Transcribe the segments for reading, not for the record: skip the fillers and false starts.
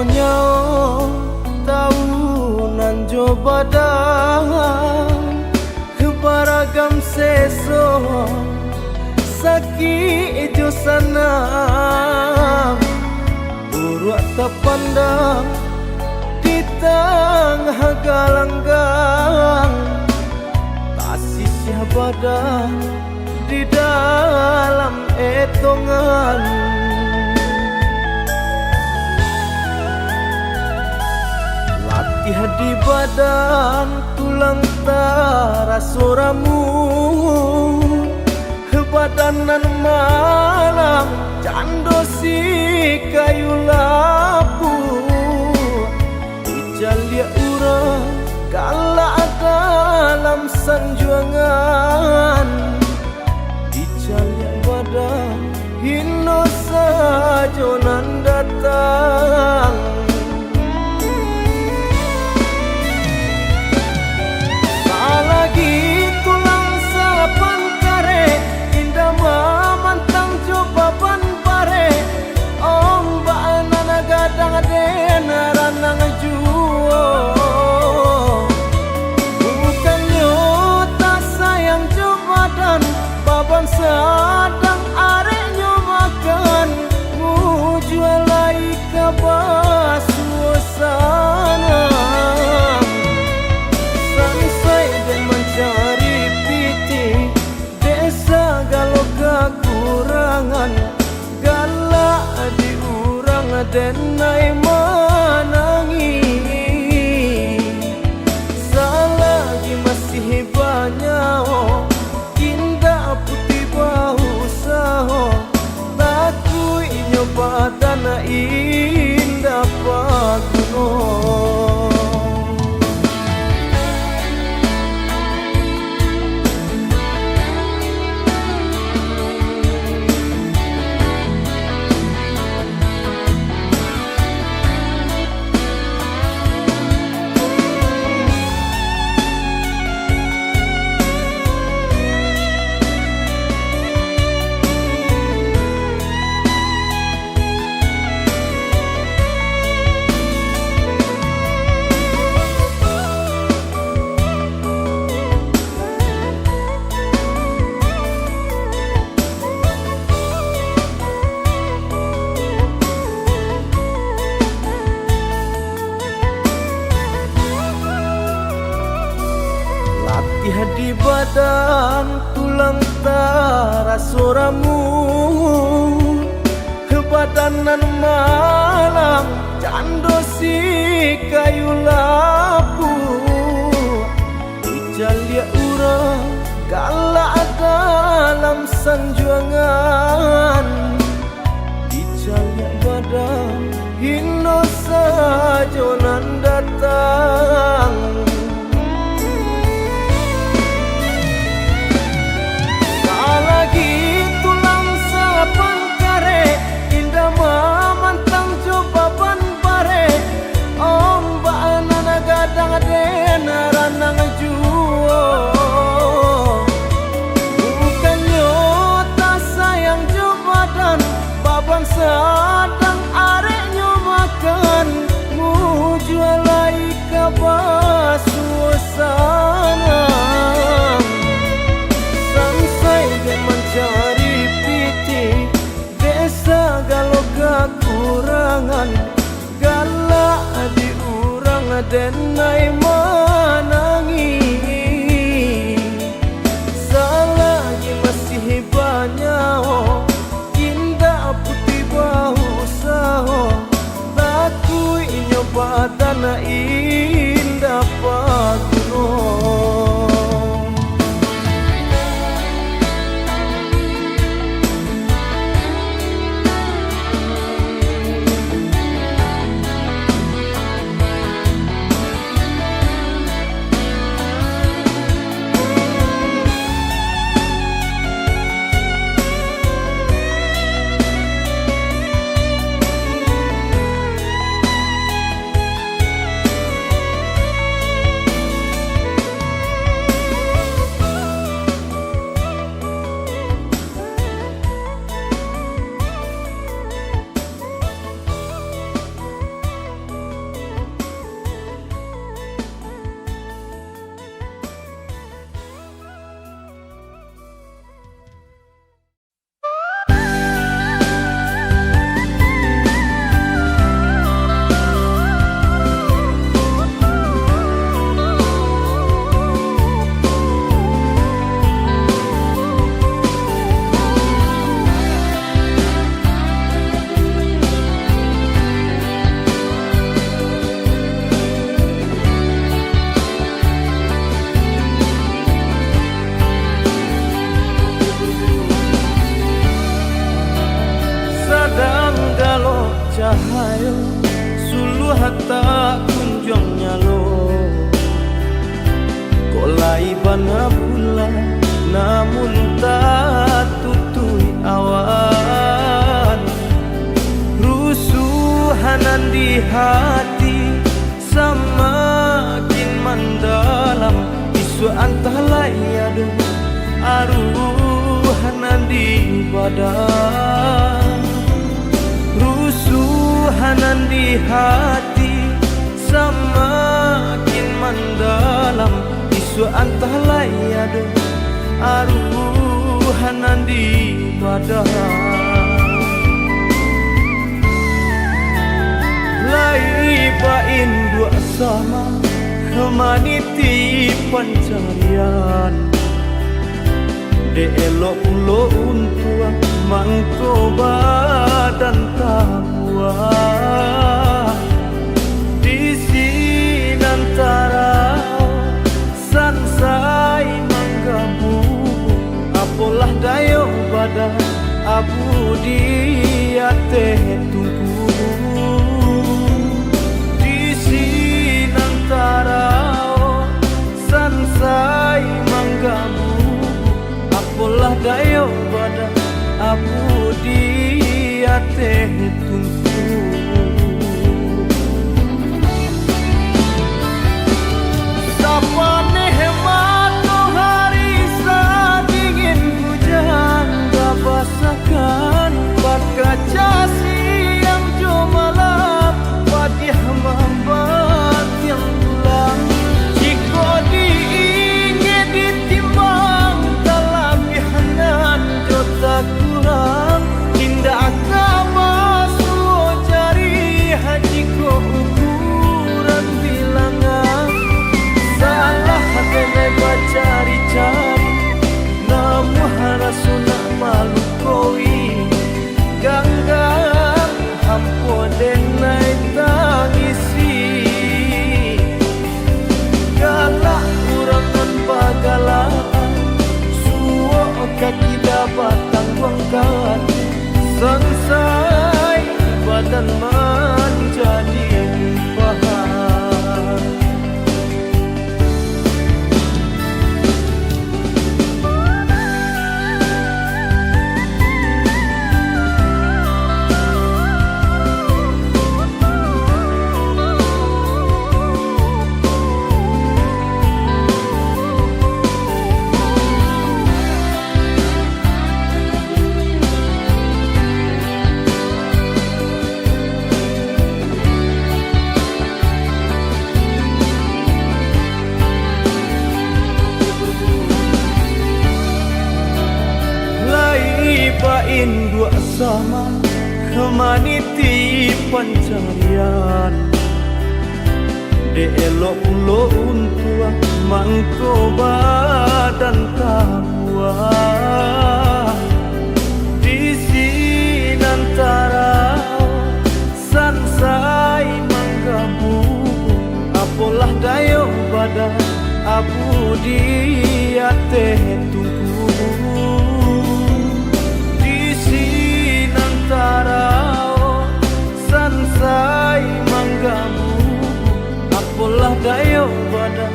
nyao tahunan jo badan baragam seso sakit jo sana urut terpandang di tengah galanggang tak sisih badan di dalam etongan. Latih di badan tulang tarasoramu badanan malam cando si kayu lapu ijalia urang galak dalam sanjuangan ijalia badan hino sajonan datang. Sadang areknya makan mujual lai kabah suasana sansai dan mencari piti desa galau kekurangan galak diurang denai menangi selagi masih banyak badan indah pakuno. Di badan tulang tarasoramu badanan malam cando si kayu lapu ijalia urang galak dalam sanjuangan ijalia badan hino sajonan datang. Sadang areknya makan mujual lai kabah suasana sansai dan mencari piti desa galau kekurangan galak diurang denai menangi selagi masih banyak badan indah pakuno. dayo sulu hatta kunjung nyalo kolai bana pula namun tak tutui awan rusuhanan di hati semakin mendalam isu antah layadu aruhanan di badan rusuhanan di hati semakin mendalam isu antah layadu aruhanan di badan lai bain dua sama maniti pencarian de elok ulo untua mangkoba dan tabua di sini antara sansai manggabu apolah dayo pada abu dia teh tunggu di sini antara sansai manggabu apolah dayo pada abu dia teh tunggu sapane hemat hari sadingin hujan gak basakan berkaca siang jumalam padih membuat yang pulang jika diingin ditimbang talabihanan jota kurang tindak masuk jari haji ko ukuran bilangan salah kena bacari-cari namu harasuna malu koi ganggang hampo denai tangisi galak urangan bagalaan suo kaki dapat tangguangkan sansai badan menjadi bahan bain dua sama maniti pencarian de elok ulo untua mangkoba dan tabua di sini antara sansai manggabu apolah dayo pada abu dia teh tunggu sansai manggamu apolah dayo pada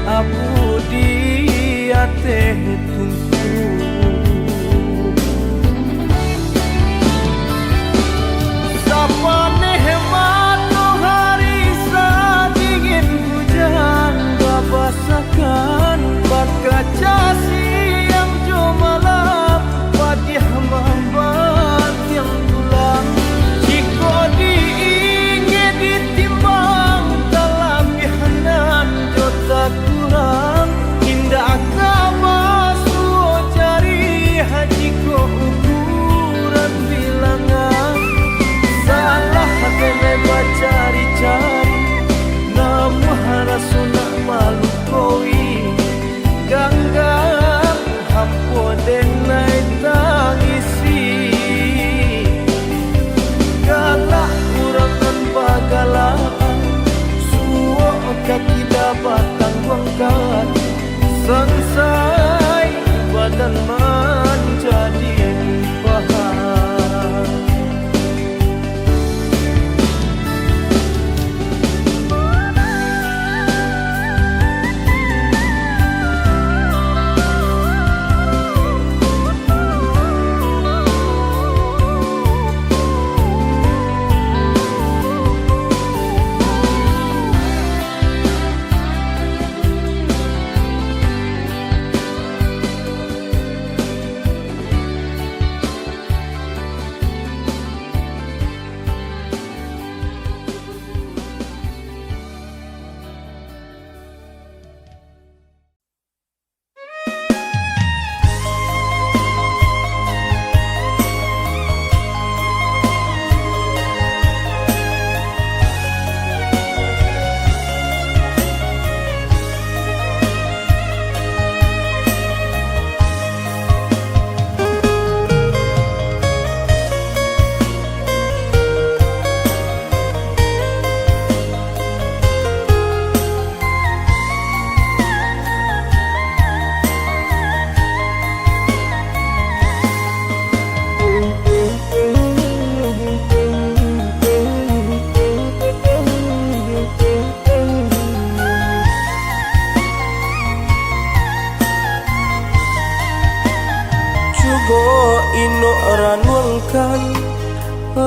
abu dia teh tunggu sapane hemat hari sadingin hujan gak basakan berkaca siang jumalam padih membuat yang tulang jika diingin ditimbang talabihanan jota kurang tindak masuk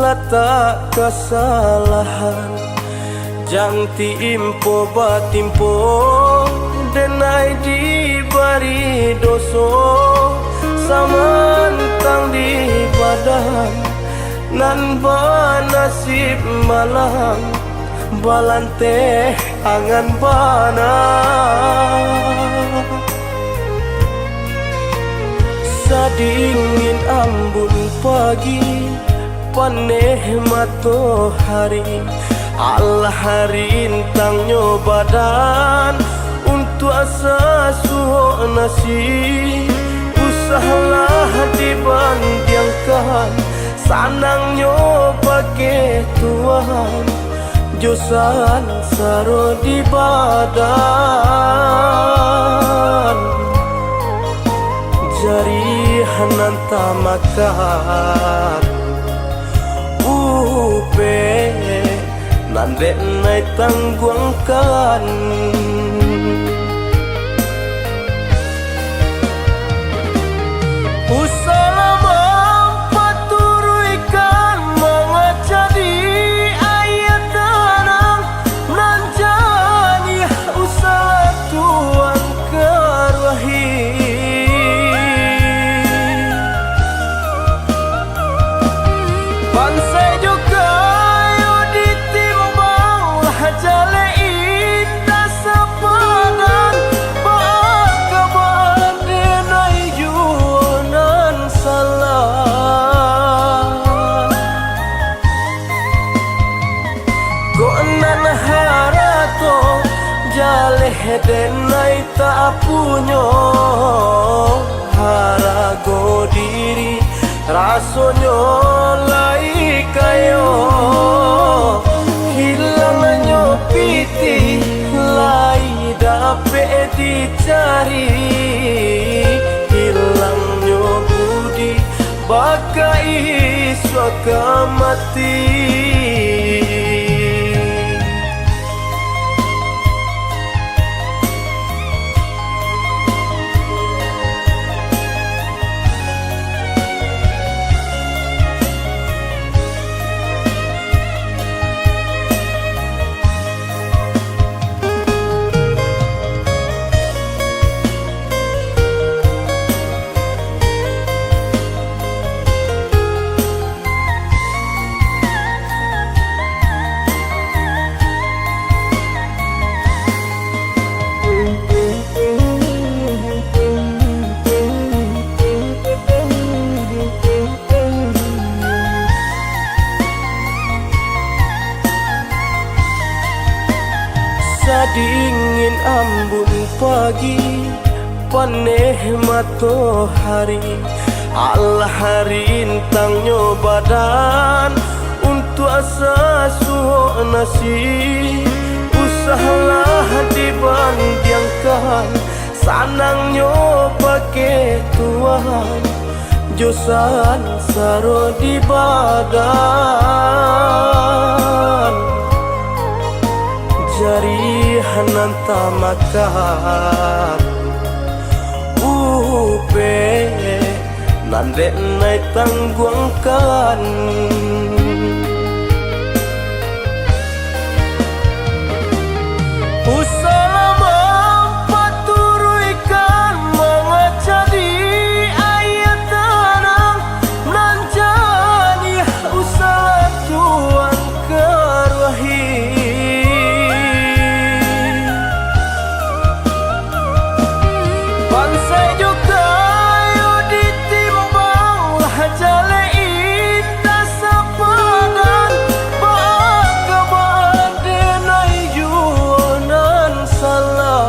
lata kesalahan jang tiimpo batimpo denai dibari doso samantang di badan nan banasib malang balante angan bana sadingin ambun pagi paneh matahari Allah harintang nyobadan untuk asa suho nasi usahalah dibandiangkan sanang nyoba ke Tuhan josan saro di badan jari hananta makan upe nandek nai tangguangkan usalama paturuikan mengajadi ayat tanang nanjani usah tuan karwahi bansai juga denai tak punyo harago diri rasonyo lai kayo hilanganyo piti lai dapat dicari hilangnya budi bakai suaka mati dingin ambun pagi paneh matahari Allah harintang nyobadan untuk asa suho nasi usahalah dibandiangkan sanang nyoba ke Tuhan josan saro di badan jari hananta makan upe nandek nai tangguangkan usalama paturuikan mengajadi ayat tanang nanjani usah tuan karwahi bansai juga yo ditimbang lah jale indah sepadan bakaban denai yunan salah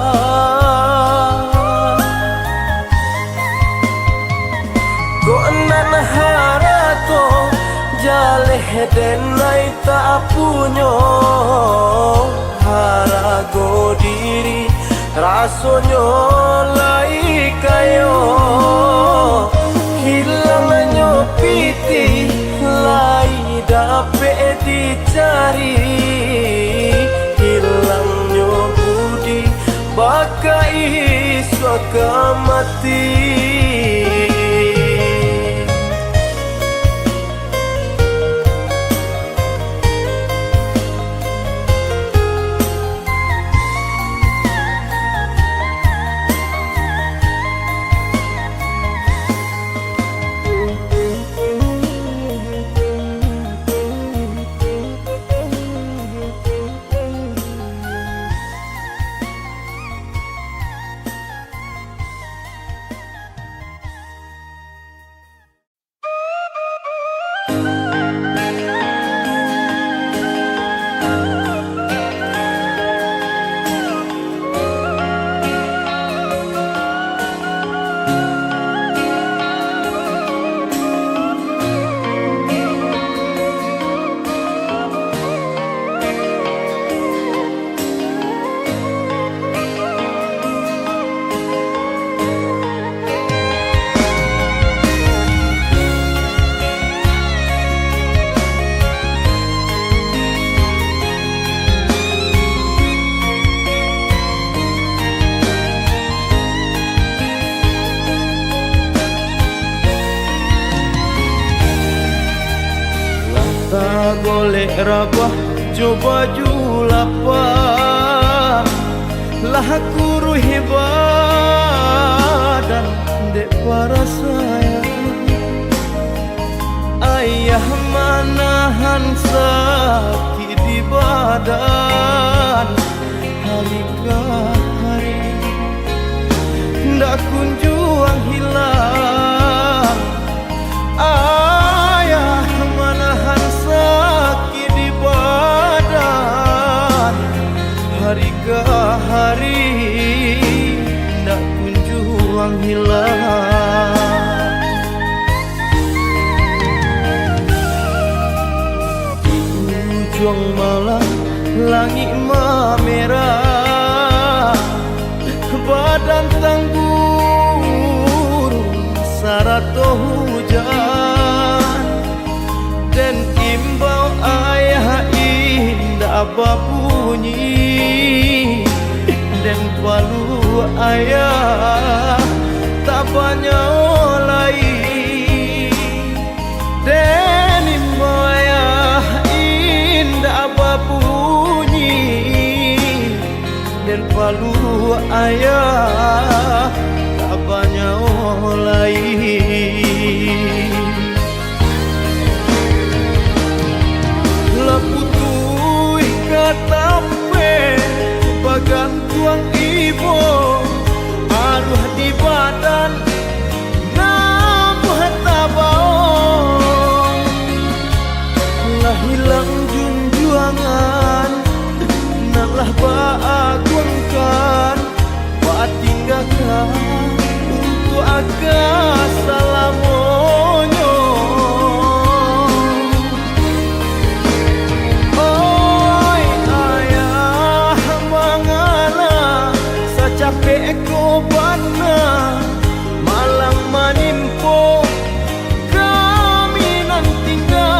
gonan harato jale denai tak punyo harago diri rasonyo lai kayo hilanganyo piti lai dapat dicari hilangnya budi bakai suaka mati golek rabah coba julapa lah guru hebat dek para sayang ayah manahan sakit di badan hari ke hari ndak kunjung hilang ayah manahan sakit di badan hari ke hari ndak kunjung hilang. Ujung malam langit merah badan tanggur sarato hujan dan imbau ayah indah bunyi dan palu ayah tak banyak lain dan imbau ayah indah bunyi dan palu ayah tak banyak lain. Laputui katape bagan tuang ibu aruh di badan namuh tabau lah hilang junjuangan nalah baagungkan batinggakan untuk agak salamonyo oi ayah mangala sacapek ko bana malang manimpo kami nantinya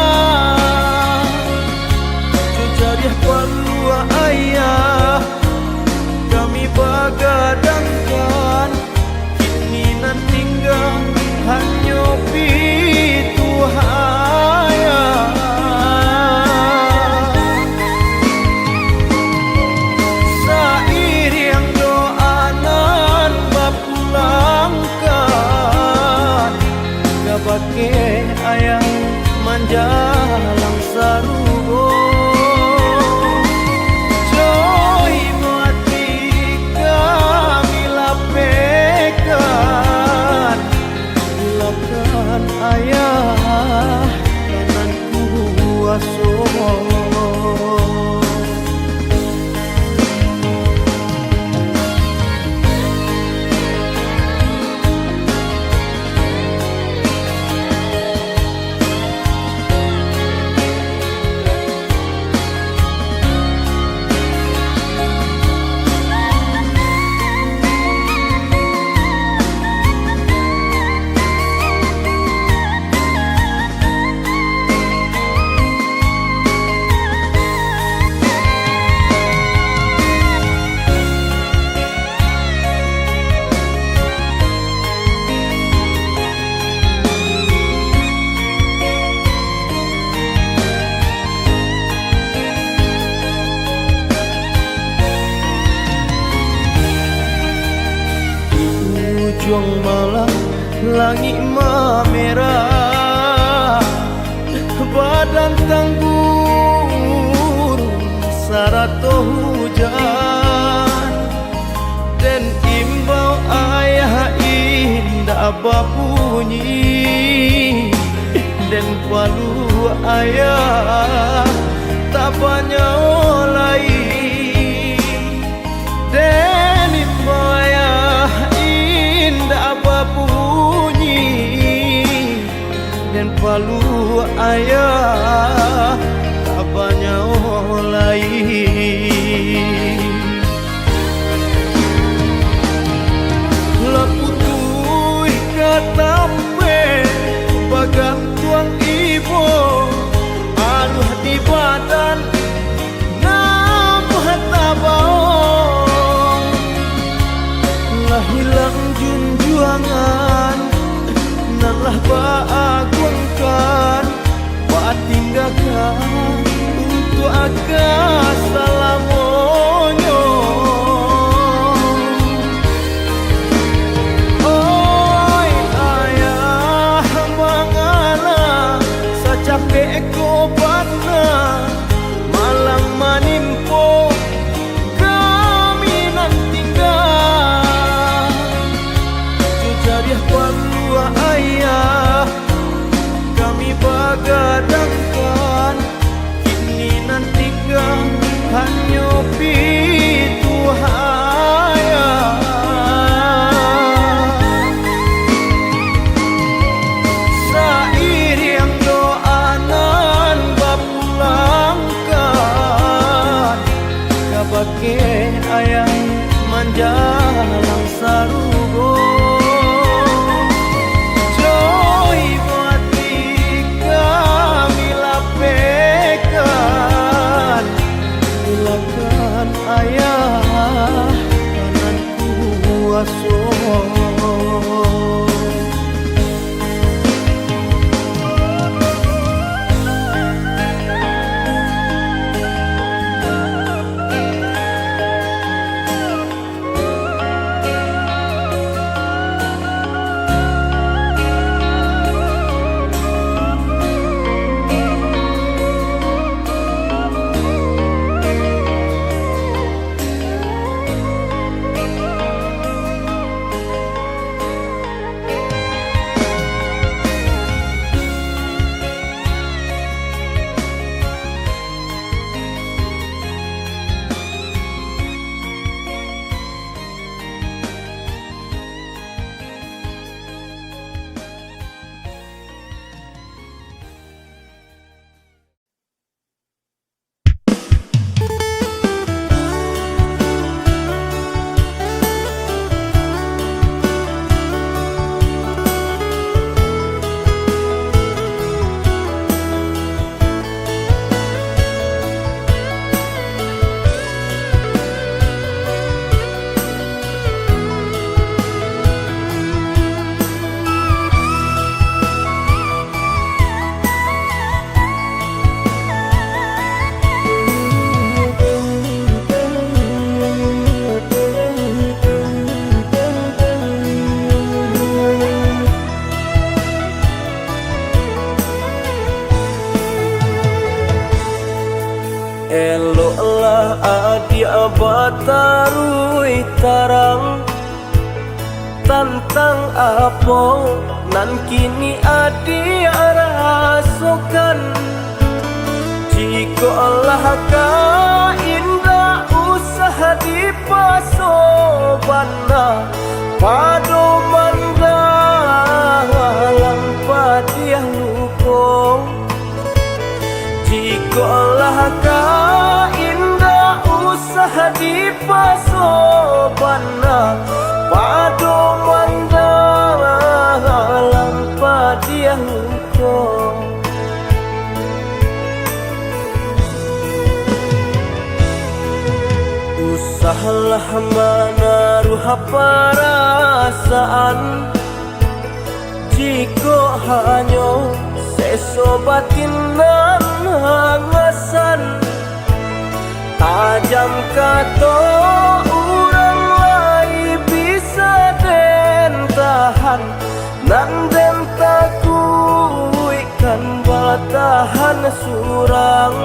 jadi palua ayah kami bagadangkan kini nantinya hanya pitu ayah sairing doanan bapulangkan gabake ayah manjalang sarugo ayah kanan kuaso ujung malam langit merah badan tanggur sarato hujan dan imbau ayah indah bunyi dan palu ayah tak banyak lain dan imbau ayah indah bunyi dan palu ayah tak banyak lain. Laputui katape bagang tuang ibu aluh di badan namuh tabau lah hilang junjuangan nalah baagungkan batinggakan kasalamonyo. Oi ayah mangala sajake ko batna malang manimpo kami nan tinggal. Jujariah palua ayah kami bagadangkan kini nan tinggal hanya pitu hayah. Sairing doanan bapulangkan kabake ayah manjalang sarugo. Joy buati kami lapekan ilakan ayah kanan kuaso. Eloklah adi abatarui tarang tantang apa nan kini adi rasokan. Jika Allah ka indah usaha di pasobana pado mandalang padiah luko. Jika Allah ka indah usaha di pasobana pado mandalang padiah luko. Usahalah menaruh perasaan jika hanya sesobatin nan hangasan. Tajam kata orang lain bisa den tahan nan den takuikan batahan surang.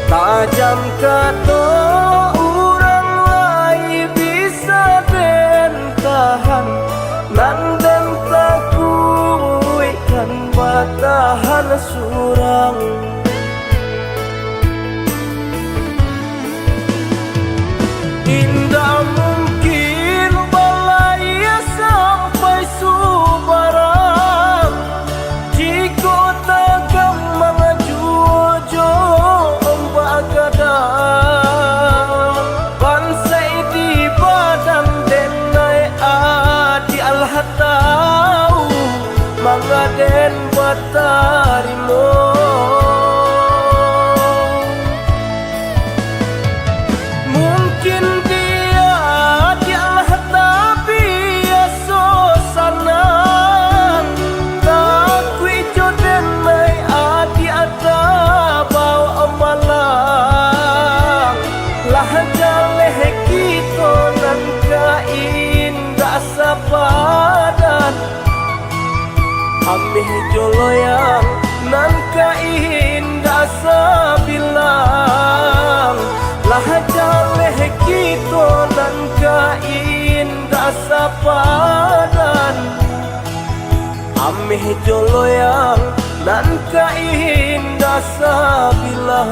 Tajam kata orang lain bisa den tahan nan den takuikan batahan surang. Indah mungkin balaya sampai subarang jika tagam mengajujo bagadang bansai di badan denai adi alhatau mangaden batarimo. Ameh joloyang nan kaindah sabilah.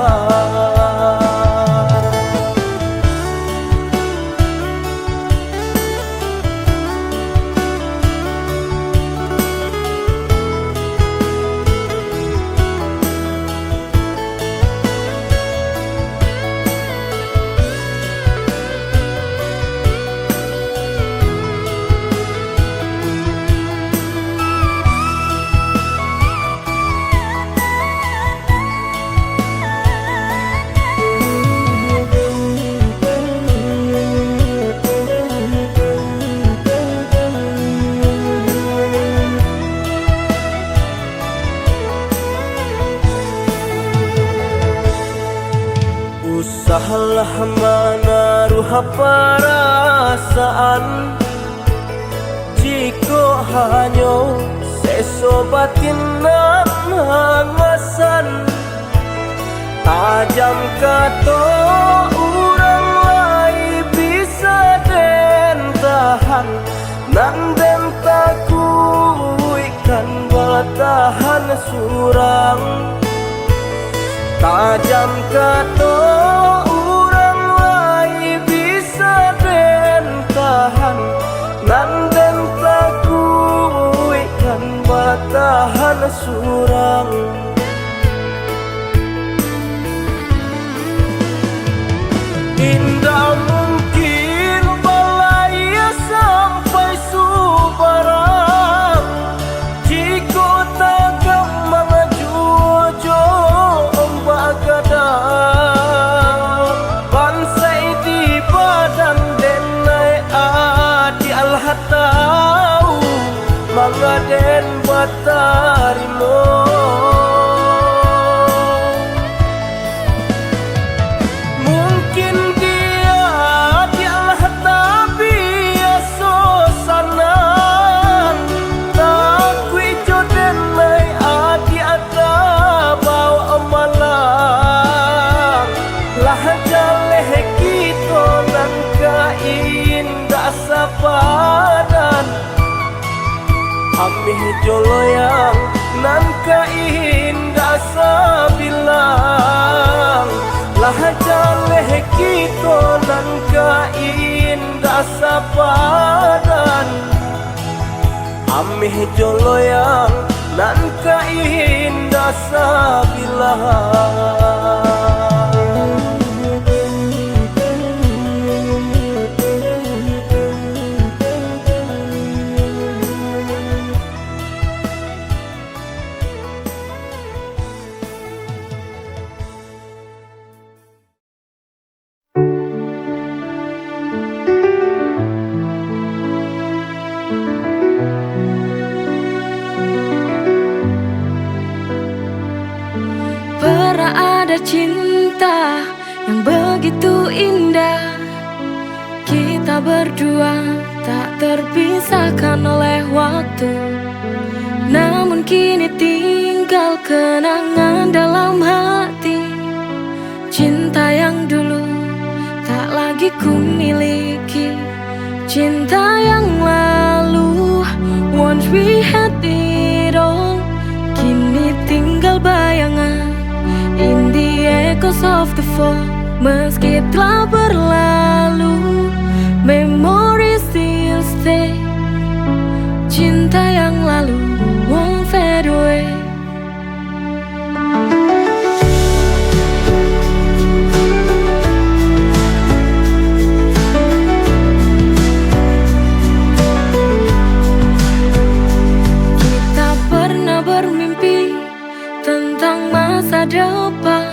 Usahalah menaruh perasaan jika hanya sesobatin nan hangasan. Tajam kata orang lain bisa den tahan, nan den takuikan batahan surang. Tajam kata orang lain bisa den tahan, nan den takuikan batahan surang. Indah mungkin balaya sampai subarang, jika tagam mengajujo ombak gadang. Bansai di badan denai adi alhatau, mangaden batarimo. Padan ameh joloyang nan kaindah sabilang. Lah jaleh kita nan kaindah sapadan. Ameh joloyang nan kaindah sabilang. Ada cinta yang begitu indah, kita berdua tak terpisahkan oleh waktu. Namun kini tinggal kenangan dalam hati. Cinta yang dulu tak lagi ku miliki. Cinta yang lalu, once we had it all, kini tinggal bayangan in the echoes of the fall. Meski telah berlalu, memories still stay. Cinta yang lalu won't fade away. Kita pernah bermimpi tentang masa depan,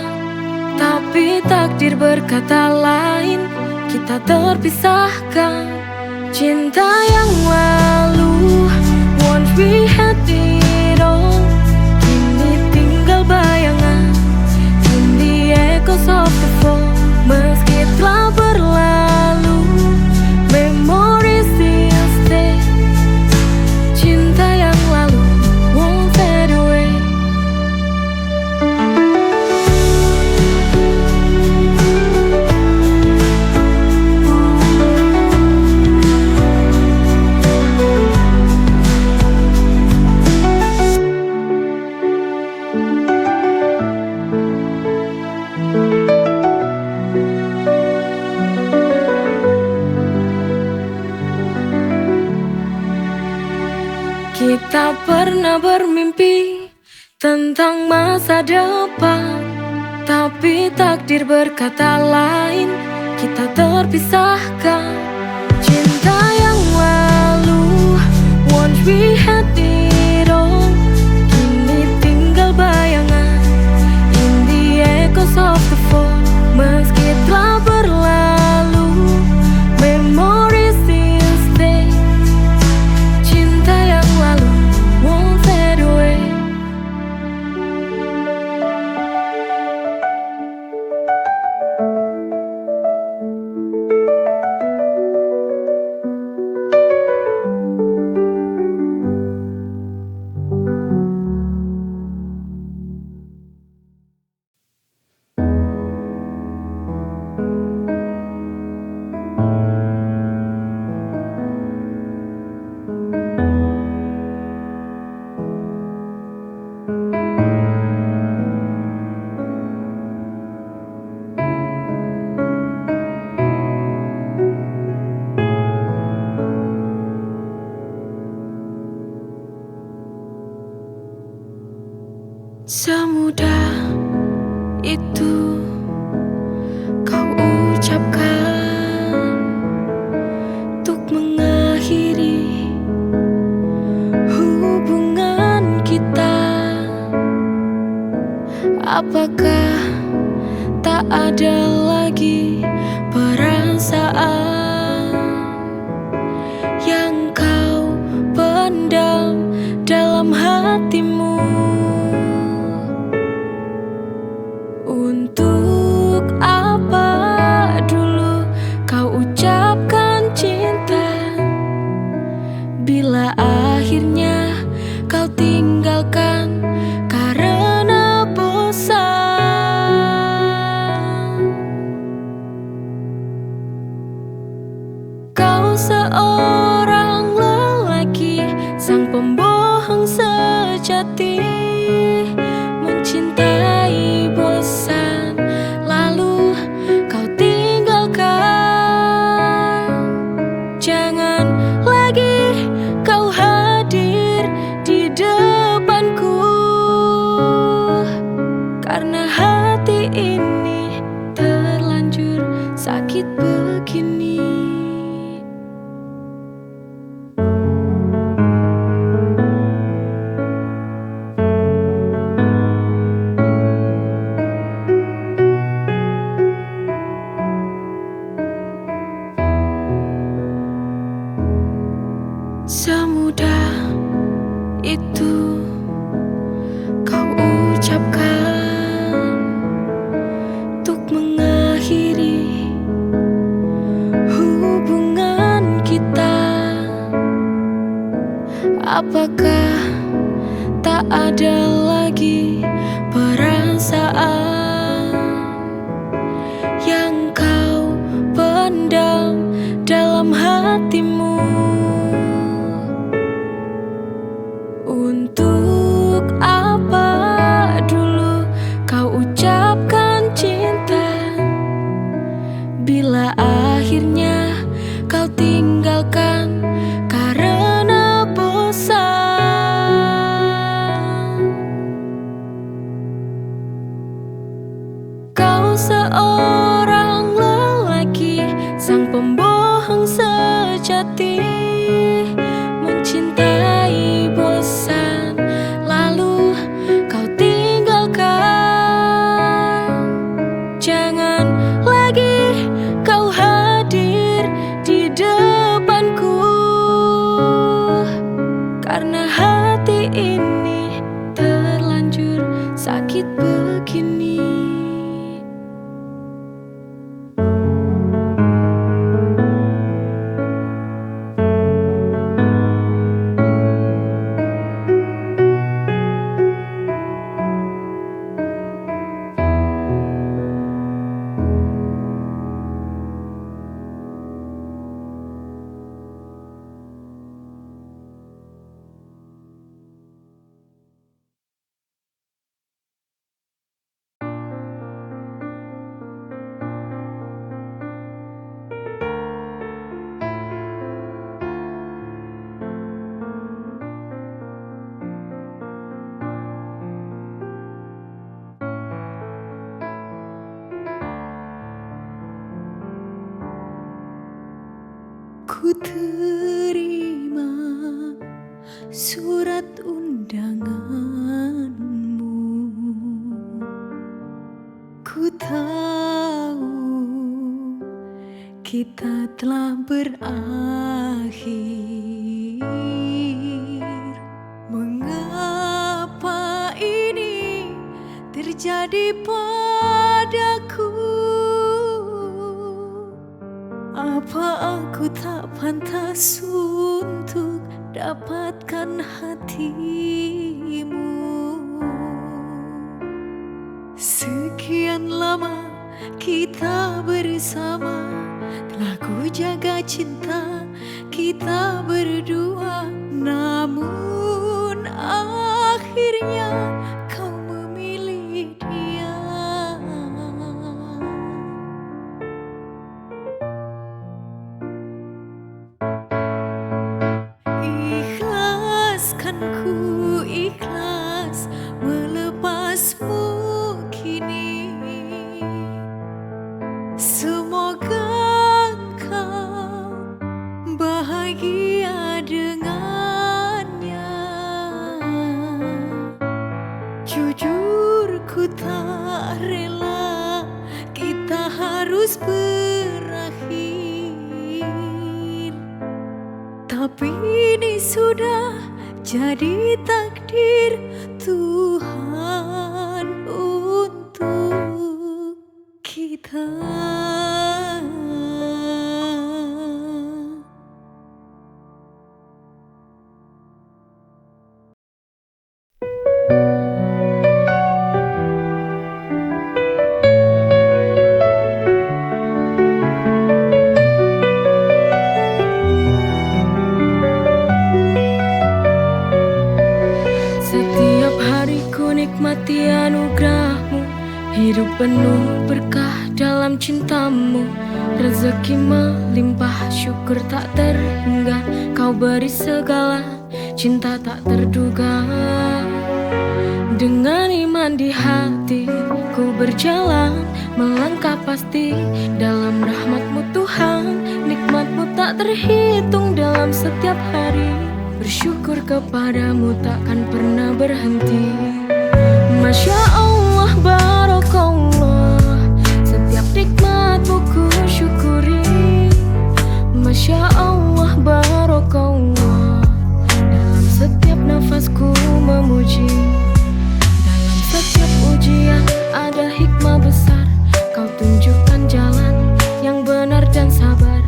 tapi takdir berkata lain, kita terpisahkan. Cinta yang lalu, once we had it all, kini tinggal bayangan in the echoes of the fall. Meski telah berlalu, memories still stay. Cinta yang lalu won't fade away. Kita pernah bermimpi tentang masa depan, tapi takdir berkata lain, kita terpisahkan. Cinta yang lalu, once we had it all, kini tinggal bayangan in the echoes of the fall. Meski telah berlalu, memories still stay. Cinta yang lalu won't fade away. Semudah itu kau ucapkan untuk mengakhiri hubungan kita. Apakah tak ada lagi perasaan yang kau pendam dalam hatimu? Untuk apa dulu kau ucapkan cinta, bila akhirnya kau tinggalkan karena bosan? Kau seorang lelaki, sang pembohong sejati, mencintai bosan, lalu kau tinggalkan. Jangan lagi kau hadir di depanku, karena hati ini terlanjur sakit begini. Semudah itu kau ucapkan untuk mengakhiri hubungan kita. Apakah tak ada lagi perasaan yang kau pendam dalam hatimu? Untuk apa dulu kau ucapkan cinta, bila akhirnya kau tinggalkan karena bosan? Kau seorang lelaki, sang pembohong sejati, mencintai bosan, lalu kau tinggalkan. Jangan lagi kau hadir di depanku, karena hati ini terlanjur sakit begini. ku terima surat undanganmu. Ku tahu kita telah berakhir. Mengapa ini terjadi padaku? Apa aku tak pantas untuk dapatkan hatimu? Sekian lama kita bersama, telah ku jaga cinta kita berdua. Namun akhirnya kau memilih dia. Ikhlaskan ku ikhlas melepasmu kini. Semoga kau bahagia dengannya. Jujur ku tak rela kita harus berakhir, tapi ini sudah jadi takdir Tuhan untuk kita. Setiap hari ku nikmati anugerahmu, hidup penuh berkah dalam cintamu. Rezeki melimpah, syukur tak terhingga. Kau beri segala, cinta tak terduga. Dengan iman di hati, ku berjalan, melangkah pasti dalam rahmat-Mu Tuhan. Nikmat-Mu tak terhitung dalam setiap hari. Bersyukur kepadamu takkan pernah berhenti. Masya Allah, Barakallah, setiap nikmat-Mu ku syukuri. Masya Allah, Barakallah, dalam setiap nafasku memuji. Dalam setiap ujian ada hikmah besar. Kau tunjukkan jalan yang benar dan sabar.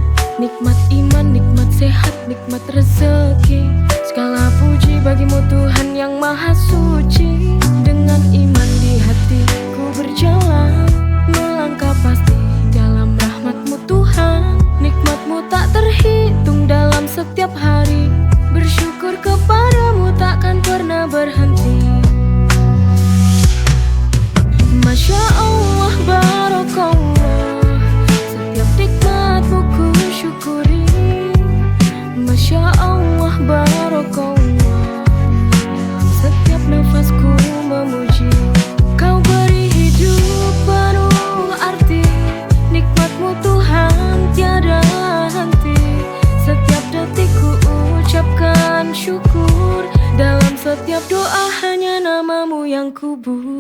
Nikmat iman, nikmat sehat, nikmat rezeki. Segala puji bagimu Tuhan yang maha suci. Dengan iman di hati ku berjalan, melangkah pasti dalam rahmat-Mu Tuhan. Nikmat-Mu tak terhitung dalam setiap hari. Bersyukur kepadamu takkan pernah berhenti. Masya Allah, Barakallah, setiap nikmat-Mu ku syukuri. Masya Allah, Barakallah, dalam setiap nafasku memuji. Kau beri hidup penuh arti, nikmat-Mu Tuhan tiada henti. Setiap detik ku ucapkan syukur, dalam setiap doa hanya nama-Mu yang ku puji.